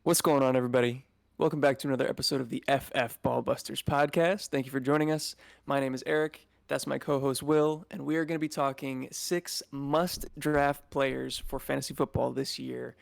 What's going on, everybody? Welcome back to another episode of the FF Ballbusters podcast. Thank you for joining us. My name is Eric. That's my co host, Will, and we are going to be talking 6 must-draft players for fantasy football this year.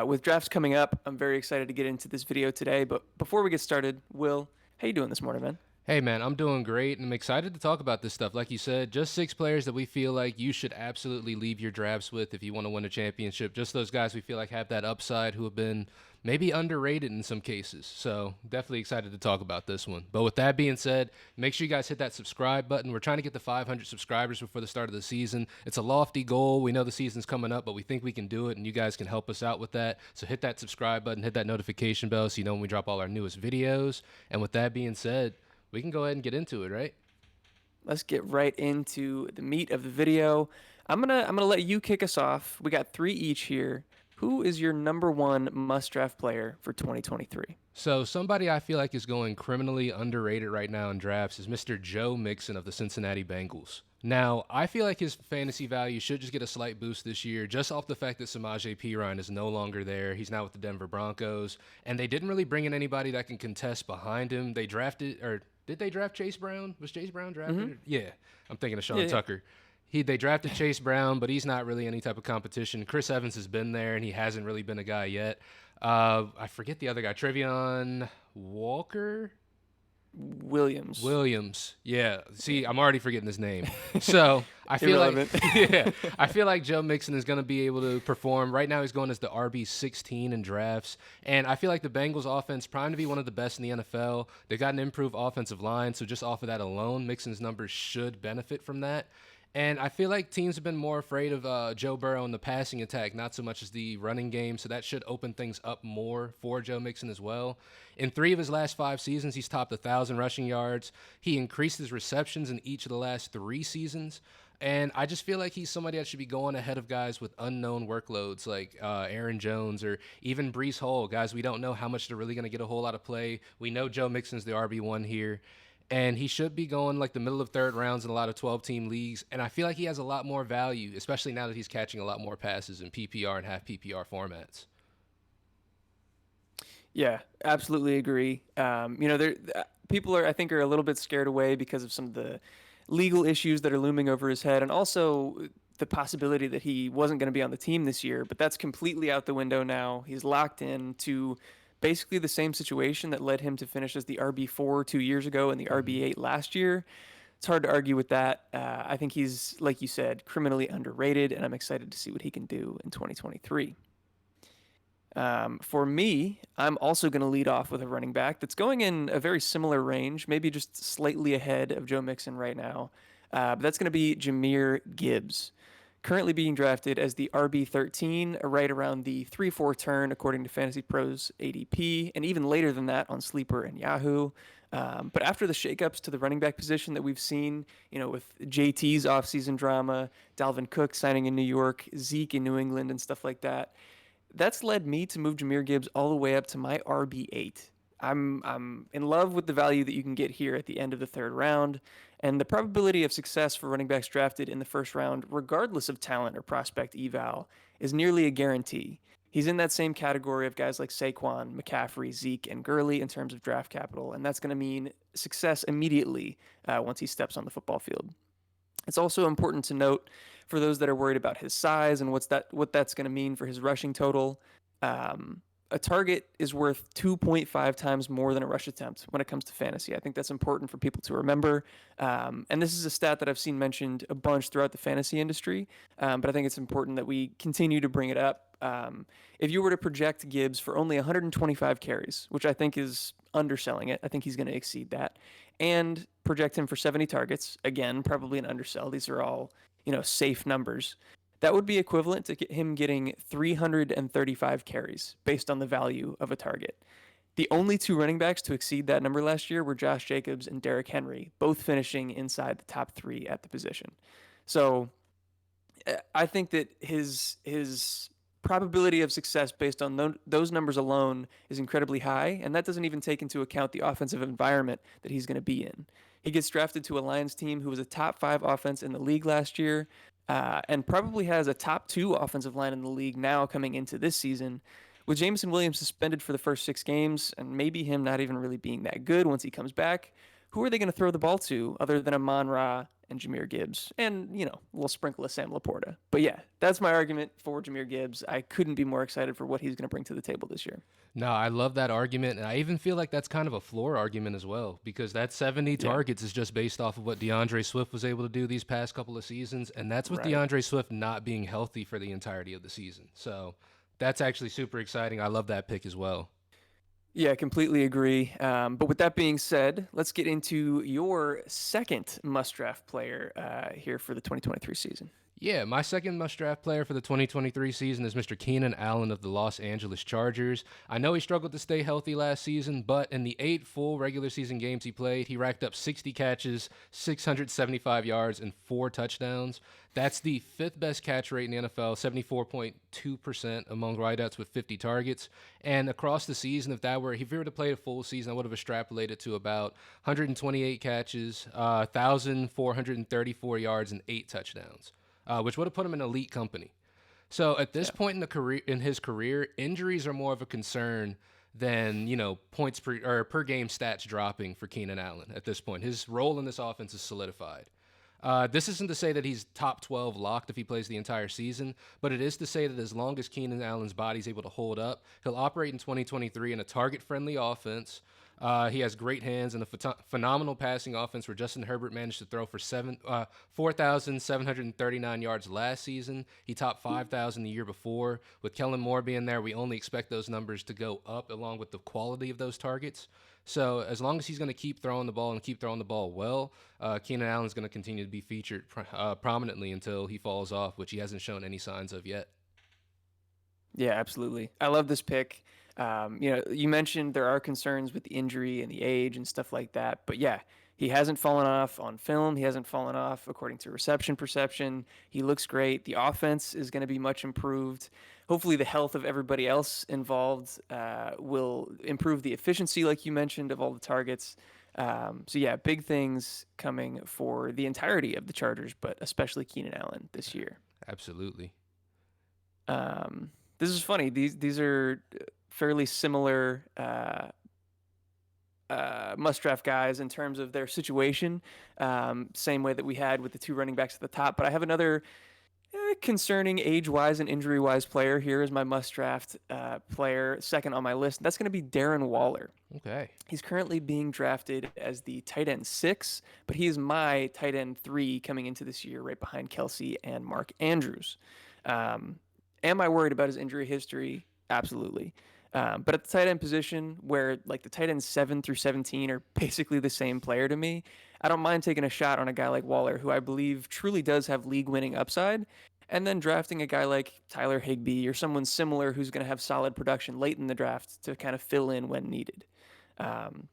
With drafts coming up, I'm very excited to get into this video today. But before we get started, Will, how you doing this morning, man? Hey man, I'm doing great and I'm excited to talk about this stuff. Like you said, just 6 players that we feel like you should absolutely leave your drafts with if you want to win a championship. Just those guys we feel like have that upside who have been maybe underrated in some cases. So definitely excited to talk about this one. But with that being said, make sure you guys hit that subscribe button. We're trying to get to 500 subscribers before the start of the season. It's a lofty goal. We know the season's coming up, but we think we can do it and you guys can help us out with that. So hit that subscribe button, hit that notification bell so you know when we drop all our newest videos. And with that being said, we can go ahead and get into it, right? Let's get right into the meat of the video. I'm gonna let you kick us off. We got 3 each here. Who is your number one must-draft player for 2023? So somebody I feel like is going criminally underrated right now in drafts is Mr. Joe Mixon of the Cincinnati Bengals. Now, I feel like his fantasy value should just get a slight boost this year, just off the fact that Samaje Perine is no longer there. He's now with the Denver Broncos, and they didn't really bring in anybody that can contest behind him. They drafted, or did they draft Chase Brown? Was Chase Brown drafted? Yeah, I'm thinking of Sean Yeah. Tucker. They drafted Chase Brown, but he's not really any type of competition. Chris Evans has been there, and he hasn't really been a guy yet. I forget the other guy, Trevion Walker. Williams. Williams. Yeah. See, I'm already forgetting his name. So I feel Irrelevant. like yeah, I feel like Joe Mixon is going to be able to perform. Right now, he's going as the RB16 in drafts, and I feel like the Bengals' offense primed to be one of the best in the NFL. They've got an improved offensive line, so just off of that alone, Mixon's numbers should benefit from that. And I feel like teams have been more afraid of Joe Burrow in the passing attack, not so much as the running game. So that should open things up more for Joe Mixon as well. In 3 of his last 5 seasons, he's topped 1,000 rushing yards. He increased his receptions in each of the last 3 seasons. And I just feel like he's somebody that should be going ahead of guys with unknown workloads like Aaron Jones or even Breece Hall, guys we don't know how much they're really going to get a whole lot of play. We know Joe Mixon's the RB1 here. And he should be going like the middle of third rounds in a lot of 12-team leagues. And I feel like he has a lot more value, especially now that he's catching a lot more passes in PPR and half PPR formats. Yeah, absolutely agree. People I think, are a little bit scared away because of some of the legal issues that are looming over his head, and also the possibility that he wasn't going to be on the team this year. But that's completely out the window now. He's locked in to basically the same situation that led him to finish as the RB4 2 years ago and the RB8 last year. It's hard to argue with that. I think he's, like you said, criminally underrated, and I'm excited to see what he can do in 2023. For me, I'm also going to lead off with a running back that's going in a very similar range, maybe just slightly ahead of Joe Mixon right now. But that's going to be Jamir Gibbs, currently being drafted as the RB13, right around the 3-4 turn, according to Fantasy Pros ADP, and even later than that on Sleeper and Yahoo. But after the shakeups to the running back position that we've seen, with JT's offseason drama, Dalvin Cook signing in New York, Zeke in New England, and stuff like that, that's led me to move Jamir Gibbs all the way up to my RB8. I'm in love with the value that you can get here at the end of the 3rd round, and the probability of success for running backs drafted in the 1st round, regardless of talent or prospect eval, is nearly a guarantee. He's in that same category of guys like Saquon, McCaffrey, Zeke, and Gurley in terms of draft capital, and that's going to mean success immediately once he steps on the football field. It's also important to note for those that are worried about his size and what that's going to mean for his rushing total. A target is worth 2.5 times more than a rush attempt when it comes to fantasy. I think that's important for people to remember. And this is a stat that I've seen mentioned a bunch throughout the fantasy industry, but I think it's important that we continue to bring it up. If you were to project Gibbs for only 125 carries, which I think is underselling it, I think he's going to exceed that, and project him for 70 targets, again, probably an undersell. These are all, safe numbers. That would be equivalent to him getting 335 carries based on the value of a target. The only 2 running backs to exceed that number last year were Josh Jacobs and Derrick Henry, both finishing inside the top 3 at the position. So I think that his probability of success based on those numbers alone is incredibly high, and that doesn't even take into account the offensive environment that he's going to be in. He gets drafted to a Lions team who was a top 5 offense in the league last year, and probably has a top 2 offensive line in the league now coming into this season, With Jameson Williams suspended for the first 6 games, and maybe him not even really being that good once he comes back, who are they going to throw the ball to other than Amon Ra and Jamir Gibbs? And, a little sprinkle of Sam Laporta. But yeah, that's my argument for Jamir Gibbs. I couldn't be more excited for what he's going to bring to the table this year. No, I love that argument, and I even feel like that's kind of a floor argument as well, because that 70 Yeah, targets is just based off of what DeAndre Swift was able to do these past couple of seasons, and that's with right. DeAndre Swift not being healthy for the entirety of the season. So that's actually super exciting. I love that pick as well. Yeah, completely agree. But with that being said, let's get into your second must draft player here for the 2023 season. Yeah, my second must draft player for the 2023 season is Mr. Keenan Allen of the Los Angeles Chargers. I know he struggled to stay healthy last season, but in the 8 full regular season games he played, he racked up 60 catches, 675 yards, and 4 touchdowns. That's the 5th best catch rate in the NFL, 74.2% among wideouts with 50 targets. And across the season, if he were to play a full season, I would have extrapolated to about 128 catches, 1,434 yards, and 8 touchdowns, which would have put him in elite company. So at this Yeah. point in his career, injuries are more of a concern than points per game stats dropping for Keenan Allen. At this point, his role in this offense is solidified. This isn't to say that he's top 12 locked if he plays the entire season, but it is to say that as long as Keenan Allen's body's able to hold up, he'll operate in 2023 in a target-friendly offense. He has great hands and a phenomenal passing offense where Justin Herbert managed to throw for 4,739 yards last season. He topped 5,000 the year before. With Kellen Moore being there, we only expect those numbers to go up along with the quality of those targets. So as long as he's going to keep throwing the ball and keep throwing the ball well, Keenan Allen is going to continue to be featured prominently until he falls off, which he hasn't shown any signs of yet. Yeah, absolutely. I love this pick. You mentioned there are concerns with the injury and the age and stuff like that, but yeah, he hasn't fallen off on film. He hasn't fallen off according to reception perception. He looks great. The offense is going to be much improved. Hopefully, the health of everybody else involved will improve the efficiency, like you mentioned, of all the targets. So yeah, big things coming for the entirety of the Chargers, but especially Keenan Allen this year. Absolutely. This is funny. These are fairly similar must draft guys in terms of their situation. Same way that we had with the 2 running backs at the top. But I have another concerning age wise and injury wise player here as my must draft player, second on my list. That's going to be Darren Waller. Okay. He's currently being drafted as the tight end 6, but he is my tight end 3 coming into this year, right behind Kelsey and Mark Andrews. Am I worried about his injury history? Absolutely. But at the tight end position, where like the tight ends 7 through 17 are basically the same player to me, I don't mind taking a shot on a guy like Waller, who I believe truly does have league-winning upside, and then drafting a guy like Tyler Higbee or someone similar who's going to have solid production late in the draft to kind of fill in when needed. Um,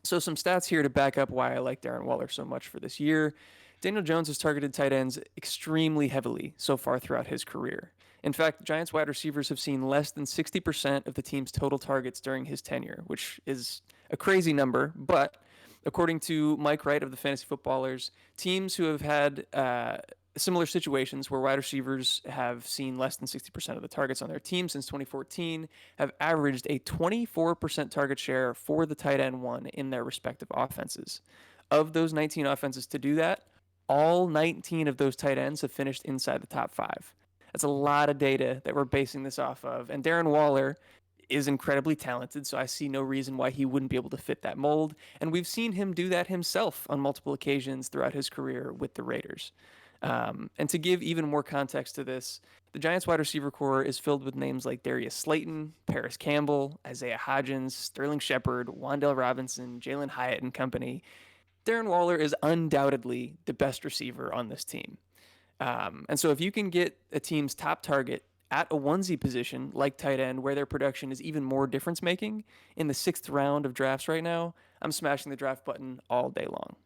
so some stats here to back up why I like Darren Waller so much for this year. Daniel Jones has targeted tight ends extremely heavily so far throughout his career. In fact, Giants wide receivers have seen less than 60% of the team's total targets during his tenure, which is a crazy number. But according to Mike Wright of the Fantasy Footballers, teams who have had similar situations where wide receivers have seen less than 60% of the targets on their team since 2014 have averaged a 24% target share for the tight end 1 in their respective offenses. Of those 19 offenses to do that, all 19 of those tight ends have finished inside the top 5. That's a lot of data that we're basing this off of. And Darren Waller is incredibly talented, so I see no reason why he wouldn't be able to fit that mold. And we've seen him do that himself on multiple occasions throughout his career with the Raiders. And to give even more context to this, the Giants wide receiver core is filled with names like Darius Slayton, Paris Campbell, Isaiah Hodgins, Sterling Shepard, Wan'Dale Robinson, Jalen Hyatt, and company. Darren Waller is undoubtedly the best receiver on this team. And so if you can get a team's top target at a onesie position like tight end, where their production is even more difference making in the 6th round of drafts right now, I'm smashing the draft button all day long.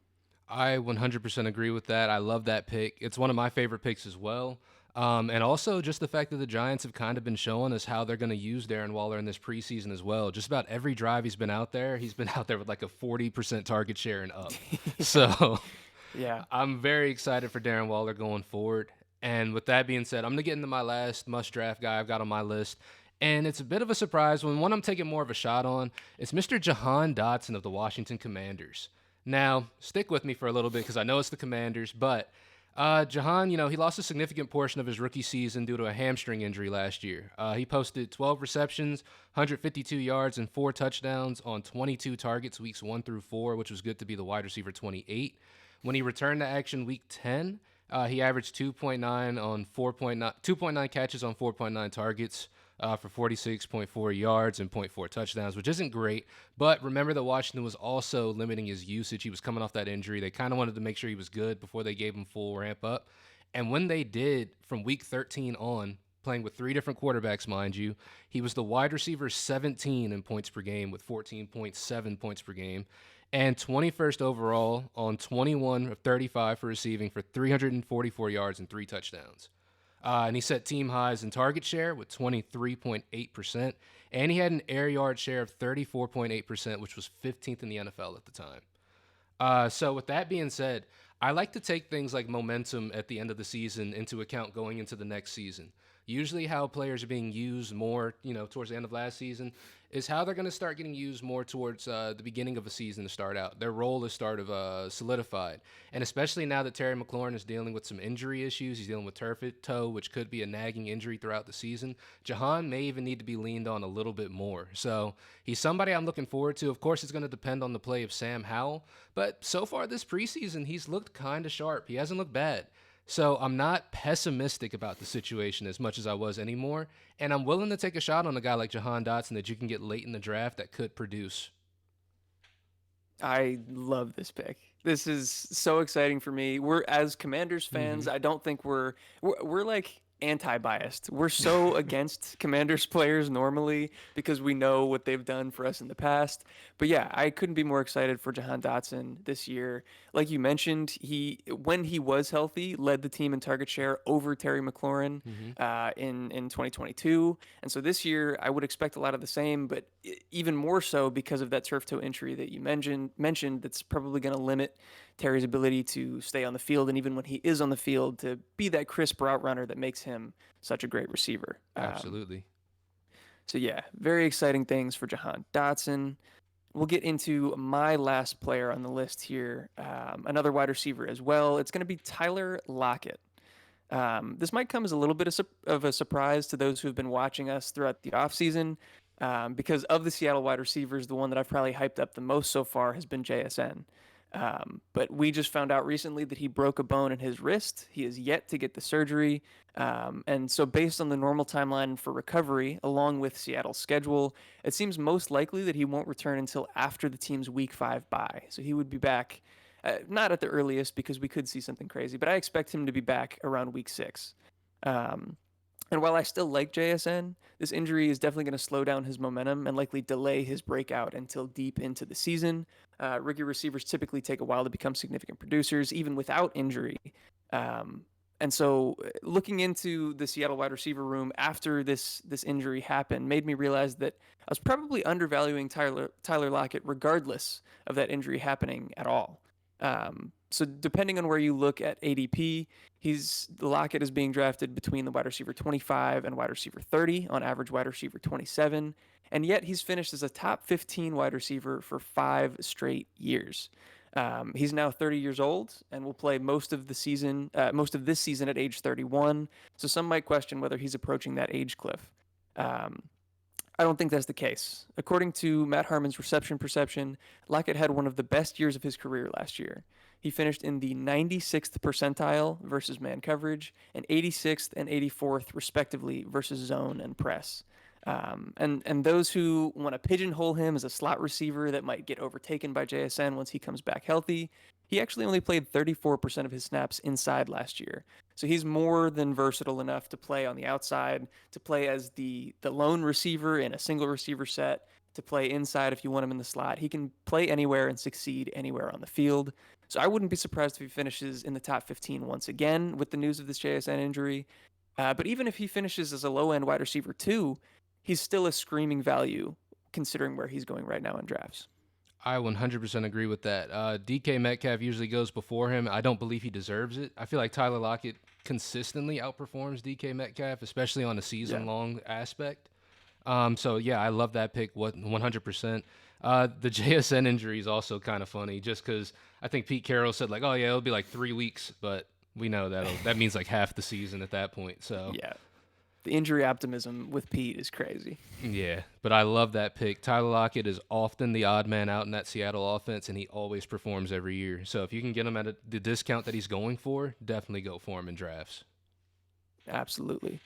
I 100% agree with that. I love that pick. It's one of my favorite picks as well. And also just the fact that the Giants have kind of been showing us how they're going to use Darren Waller in this preseason as well. Just about every drive he's been out there with like a 40% target share and up. Yeah. So Yeah. I'm very excited for Darren Waller going forward. And with that being said, I'm going to get into my last must draft guy I've got on my list. And it's a bit of a surprise. One I'm taking more of a shot on is Mr. Jahan Dodson of the Washington Commanders. Now, stick with me for a little bit because I know it's the Commanders, but Jahan, he lost a significant portion of his rookie season due to a hamstring injury last year. He posted 12 receptions, 152 yards, and 4 touchdowns on 22 targets weeks 1 through 4, which was good to be the wide receiver 28. When he returned to action week 10, he averaged 2.9 catches on 4.9 targets for 46.4 yards and zero point 0.4 touchdowns, which isn't great. But remember that Washington was also limiting his usage. He was coming off that injury. They kind of wanted to make sure he was good before they gave him full ramp up. And when they did, from week 13 on, playing with 3 different quarterbacks, mind you, he was the wide receiver 17 in points per game with 14.7 points per game, and 21st overall on 21 of 35 for receiving for 344 yards and 3 touchdowns. And he set team highs in target share with 23.8%, and he had an air yard share of 34.8%, which was 15th in the NFL at the time. So with that being said, I like to take things like momentum at the end of the season into account going into the next season. Usually how players are being used more, towards the end of last season is how they're going to start getting used more towards the beginning of a season to start out. Their role is solidified. And especially now that Terry McLaurin is dealing with some injury issues, he's dealing with turf toe, which could be a nagging injury throughout the season. Jahan may even need to be leaned on a little bit more. So he's somebody I'm looking forward to. Of course, it's going to depend on the play of Sam Howell. But so far this preseason, he's looked kind of sharp. He hasn't looked bad. So I'm not pessimistic about the situation as much as I was anymore, and I'm willing to take a shot on a guy like Jahan Dotson that you can get late in the draft that could produce. I love this pick. This is so exciting for me. We're as Commanders fans, I don't think we're like anti-biased. We're so against Commanders players normally because we know what they've done for us in the past. But yeah, I couldn't be more excited for Jahan Dotson this year. Like you mentioned, when he was healthy, led the team in target share over Terry McLaurin in 2022. And so this year, I would expect a lot of the same, but even more so because of that turf toe injury that you mentioned that's probably going to limit Terry's ability to stay on the field, and even when he is on the field, to be that crisp route runner that makes him such a great receiver. Absolutely. So yeah, very exciting things for Jahan Dotson. We'll get into my last player on the list here, another wide receiver as well. It's going to be Tyler Lockett. This might come as a little bit of a surprise to those who have been watching us throughout the offseason, because of the Seattle wide receivers, the one that I've probably hyped up the most so far has been JSN. But we just found out recently that he broke a bone in his wrist. He is yet to get the surgery. And so based on the normal timeline for recovery, along with Seattle's schedule, it seems most likely that he won't return until after the team's week 5 bye. So he would be back, not at the earliest because we could see something crazy, but I expect him to be back around week 6. And while I still like JSN, this injury is definitely going to slow down his momentum and likely delay his breakout until deep into the season. Rookie receivers typically take a while to become significant producers, even without injury. And so looking into the Seattle wide receiver room after this injury happened made me realize that I was probably undervaluing Tyler Lockett regardless of that injury happening at all. So depending on where you look at ADP, Lockett is being drafted between the wide receiver 25 and wide receiver 30, on average wide receiver 27, and yet he's finished as a top 15 wide receiver for 5 straight years. He's now 30 years old and will play most of this season at age 31. So some might question whether he's approaching that age cliff. I don't think that's the case. According to Matt Harmon's reception perception, Lockett had one of the best years of his career last year. He finished in the 96th percentile versus man coverage and 86th and 84th, respectively, versus zone and press. And those who want to pigeonhole him as a slot receiver that might get overtaken by JSN once he comes back healthy, he actually only played 34% of his snaps inside last year. So he's more than versatile enough to play on the outside, to play as the lone receiver in a single receiver set, to play inside if you want him in the slot. He can play anywhere and succeed anywhere on the field. So I wouldn't be surprised if he finishes in the top 15 once again with the news of this JSN injury. But even if he finishes as a low-end wide receiver too, he's still a screaming value considering where he's going right now in drafts. I 100% agree with that. DK Metcalf usually goes before him. I don't believe he deserves it. I feel like Tyler Lockett consistently outperforms DK Metcalf, especially on a season-long aspect. So yeah, I love that pick. 100%. The JSN injury is also kind of funny, just because I think Pete Carroll said like, "Oh yeah, it'll be like 3 weeks," but we know that means like half the season at that point. So Yeah, the injury optimism with Pete is crazy. yeah, but I love that pick. Tyler Lockett is often the odd man out in that Seattle offense, and he always performs every year. So if you can get him at the discount that he's going for, definitely go for him in drafts. Absolutely.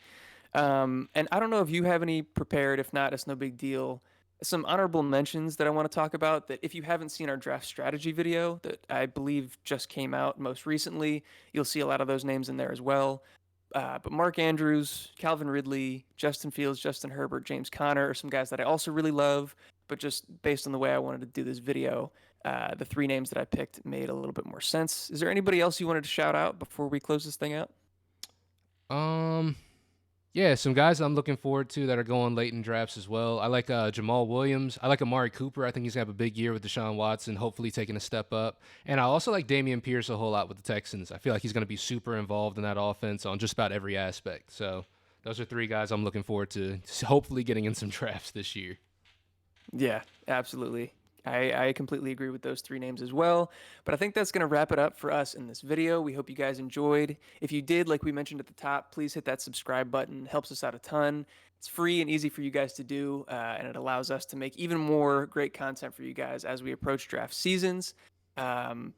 And I don't know if you have any prepared. If not, it's no big deal. Some honorable mentions that I want to talk about that if you haven't seen our draft strategy video that I believe just came out most recently, you'll see a lot of those names in there as well. But Mark Andrews, Calvin Ridley, Justin Fields, Justin Herbert, James Conner are some guys that I also really love. But just based on the way I wanted to do this video, the three names that I picked made a little bit more sense. Is there anybody else you wanted to shout out before we close this thing out? Um, Yeah, some guys I'm looking forward to that are going late in drafts as well. I like Jamal Williams. I like Amari Cooper. I think he's going to have a big year with Deshaun Watson, hopefully taking a step up. And I also like Dameon Pierce a whole lot with the Texans. I feel like he's going to be super involved in that offense on just about every aspect. So those are three guys I'm looking forward to hopefully getting in some drafts this year. Yeah, absolutely. I completely agree with those three names as well. But I think that's going to wrap it up for us in this video. We hope you guys enjoyed. If you did, like we mentioned at the top, please hit that subscribe button. It helps us out a ton. It's free and easy for you guys to do, and it allows us to make even more great content for you guys as we approach draft seasons.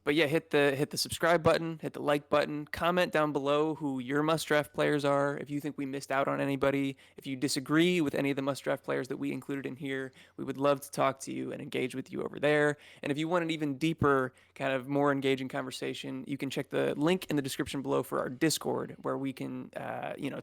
But yeah, hit the subscribe button, hit the like button, comment down below who your must draft players are. If you think we missed out on anybody, if you disagree with any of the must draft players that we included in here, we would love to talk to you and engage with you over there. And if you want an even deeper, kind of more engaging conversation, you can check the link in the description below for our Discord, where we can,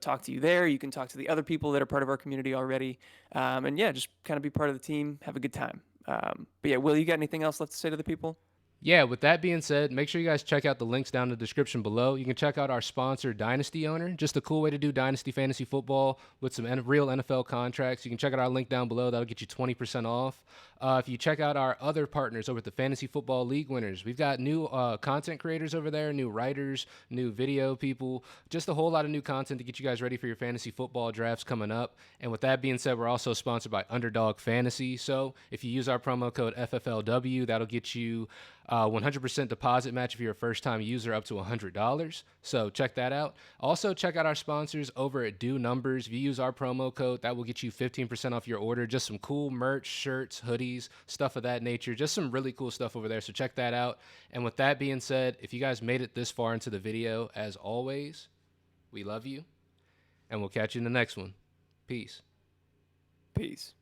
talk to you there. You can talk to the other people that are part of our community already, and yeah, just kind of be part of the team, have a good time. But yeah, Will, you got anything else left to say to the people? Yeah, with that being said, make sure you guys check out the links down in the description below. You can check out our sponsor, Dynasty Owner, just a cool way to do Dynasty Fantasy Football with some real NFL contracts. You can check out our link down below. That'll get you 20% off. If you check out our other partners over at the Fantasy Football League Winners, we've got new content creators over there, new writers, new video people, just a whole lot of new content to get you guys ready for your fantasy football drafts coming up. And with that being said, we're also sponsored by Underdog Fantasy. So if you use our promo code FFLW, that'll get you 100% deposit match if you're a first-time user up to $100. So check that out. Also, check out our sponsors over at Do Numbers. If you use our promo code, that will get you 15% off your order. Just some cool merch, shirts, hoodies, stuff of that nature. Just some really cool stuff over there. So check that out. And with that being said, if you guys made it this far into the video, as always, we love you. And we'll catch you in the next one. Peace. Peace.